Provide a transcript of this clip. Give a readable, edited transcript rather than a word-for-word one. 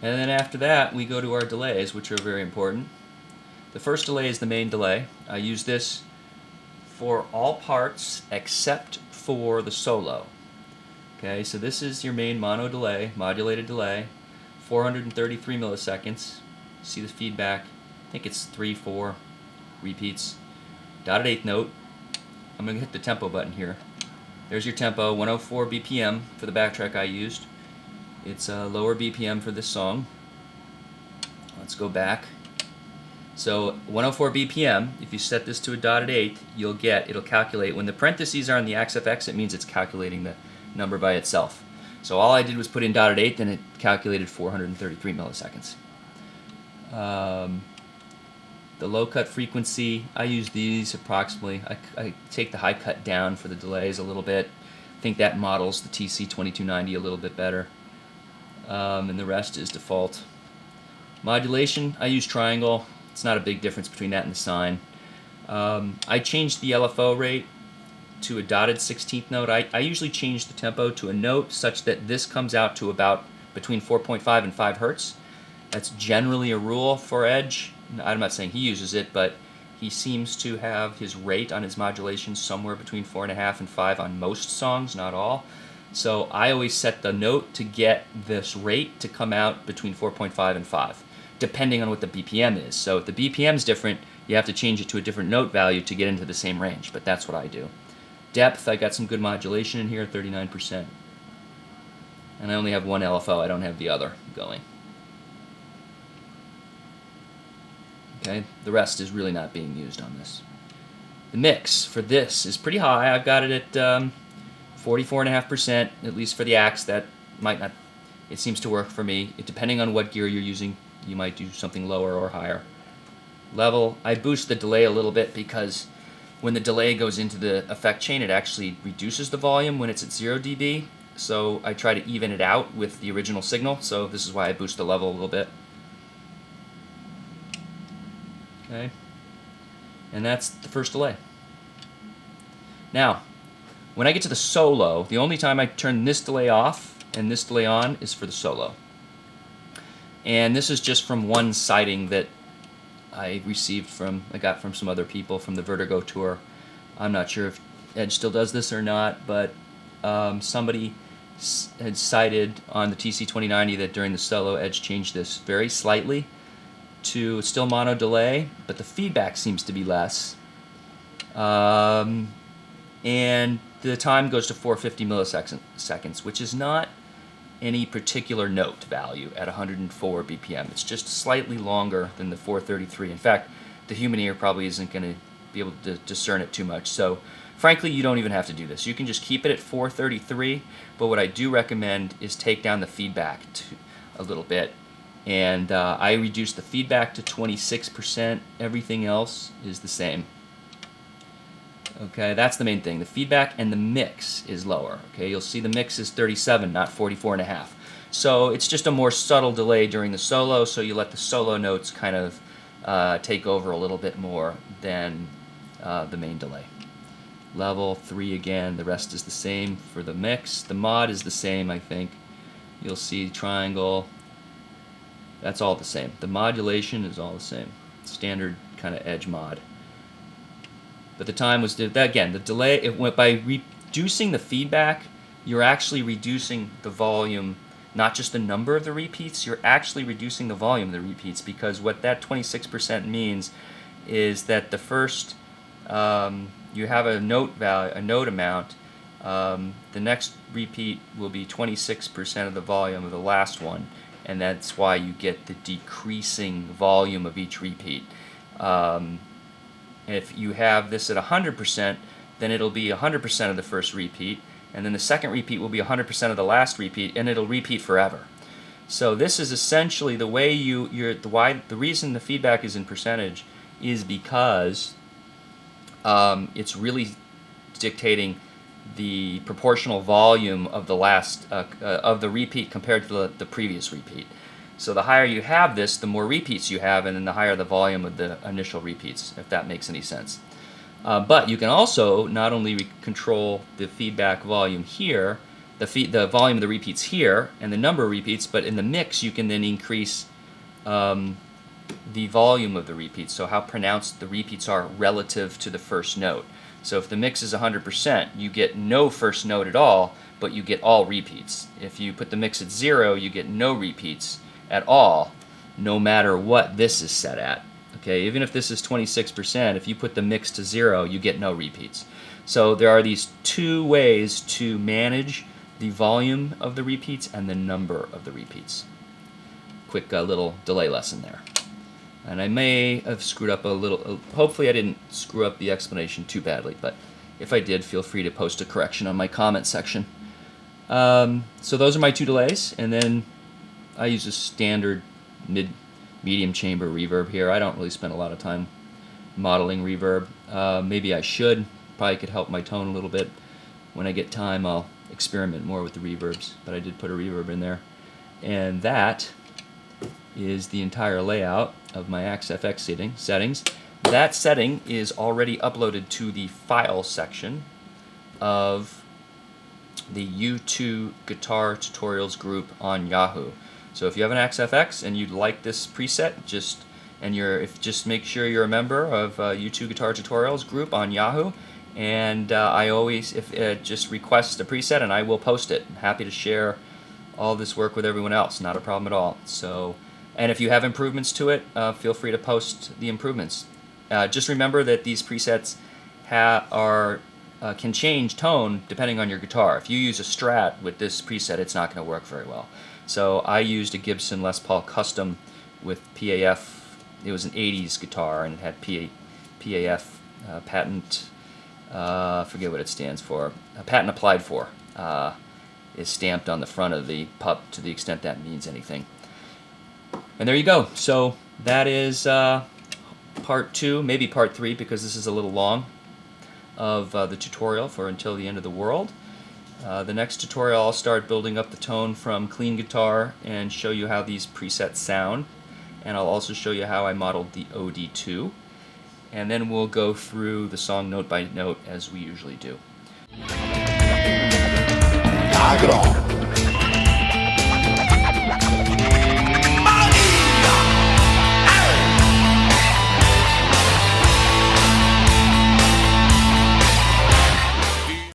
And then after that, we go to our delays, which are very important. The first delay is the main delay. I use this for all parts except for the solo. Okay, so this is your main mono delay, modulated delay, 433 milliseconds. See the feedback? I think it's 3-4 repeats. Dotted eighth note. I'm going to hit the tempo button here. There's your tempo, 104 BPM for the backtrack I used. It's a lower BPM for this song. Let's go back. So 104 BPM, if you set this to a dotted eighth, it'll calculate. When the parentheses are on the XFX, it means it's calculating the number by itself. So all I did was put in dotted eighth and it calculated 433 milliseconds. The low cut frequency, I use these approximately. I take the high cut down for the delays a little bit. I think that models the TC2290 a little bit better. And the rest is default. Modulation, I use triangle. It's not a big difference between that and the sine. I changed the LFO rate to a dotted 16th note. I usually change the tempo to a note such that this comes out to about between 4.5 and 5 hertz. That's generally a rule for Edge. I'm not saying he uses it, but he seems to have his rate on his modulation somewhere between 4.5 and 5 on most songs, not all. So I always set the note to get this rate to come out between 4.5 and 5, depending on what the BPM is. So if the BPM is different, you have to change it to a different note value to get into the same range, but that's what I do. Depth, I got some good modulation in here, 39%. And I only have one LFO, I don't have the other going. Okay, the rest is really not being used on this. The mix for this is pretty high. I've got it at 44.5%, at least for the axe. That might not, it seems to work for me. Depending on what gear you're using, you might do something lower or higher. Level, I boost the delay a little bit because when the delay goes into the effect chain, it actually reduces the volume when it's at 0 dB. So I try to even it out with the original signal. So this is why I boost the level a little bit. Okay, and that's the first delay. Now, when I get to the solo, the only time I turn this delay off and this delay on is for the solo. And this is just from one sighting that I got from some other people from the Vertigo tour. I'm not sure if Edge still does this or not, but somebody had cited on the TC2090 that during the solo, Edge changed this very slightly to still mono delay, but the feedback seems to be less. And the time goes to 450 milliseconds, which is not any particular note value at 104 BPM. It's just slightly longer than the 433. In fact, the human ear probably isn't going to be able to discern it too much. So frankly, you don't even have to do this. You can just keep it at 433, but what I do recommend is take down the feedback a little bit. And I reduced the feedback to 26%. Everything else is the same. Okay, that's the main thing. The feedback and the mix is lower. Okay, you'll see the mix is 37, not 44.5. So it's just a more subtle delay during the solo, so you let the solo notes kind of take over a little bit more than the main delay. Level 3 again, the rest is the same for the mix. The mod is the same, I think. You'll see triangle. That's all the same. The modulation is all the same. Standard kind of Edge mod. But the time was, again, the delay, it went by reducing the feedback, you're actually reducing the volume, not just the number of the repeats, you're actually reducing the volume of the repeats, because what that 26% means is that the first, you have a note value, a note amount, the next repeat will be 26% of the volume of the last one. And that's why you get the decreasing volume of each repeat. If you have this at 100%, then it'll be 100% of the first repeat, and then the second repeat will be 100% of the last repeat, and it'll repeat forever. So this is essentially the way the reason the feedback is in percentage is because it's really dictating the proportional volume of the last of the repeat compared to the previous repeat. So the higher you have this, the more repeats you have, and then the higher the volume of the initial repeats, if that makes any sense. But you can also not only control the feedback volume here, the volume of the repeats here and the number of repeats, but in the mix you can then increase the volume of the repeats, so how pronounced the repeats are relative to the first note. So if the mix is 100%, you get no first note at all, but you get all repeats. If you put the mix at 0, you get no repeats at all, no matter what this is set at. Okay, even if this is 26%, if you put the mix to 0, you get no repeats. So there are these two ways to manage the volume of the repeats and the number of the repeats. Quick little delay lesson there. And I may have screwed up a little. Hopefully I didn't screw up the explanation too badly, but if I did, feel free to post a correction on my comment section. So those are my two delays, and then I use a standard medium chamber reverb here. I don't really spend a lot of time modeling reverb. Maybe I should. Probably could help my tone a little bit. When I get time, I'll experiment more with the reverbs, but I did put a reverb in there. And that is the entire layout of my XFX settings. That setting is already uploaded to the file section of the U2 Guitar Tutorials group on Yahoo. So if you have an XFX and you'd like this preset, just make sure you're a member of U2 Guitar Tutorials group on Yahoo. And I always just request a preset and I will post it. I'm happy to share all this work with everyone else. Not a problem at all. So, and if you have improvements to it, feel free to post the improvements. Just remember that these presets can change tone depending on your guitar. If you use a Strat with this preset, it's not going to work very well. So I used a Gibson Les Paul Custom with PAF. It was an 80s guitar and it had PAF patent. Forget what it stands for. Patent applied for is stamped on the front of the pup, to the extent that means anything. And there you go. So that is part 2, maybe part 3, because this is a little long, of the tutorial for Until the End of the World. The next tutorial I'll start building up the tone from clean guitar and show you how these presets sound. And I'll also show you how I modeled the OD2. And then we'll go through the song note by note as we usually do. Knock it off.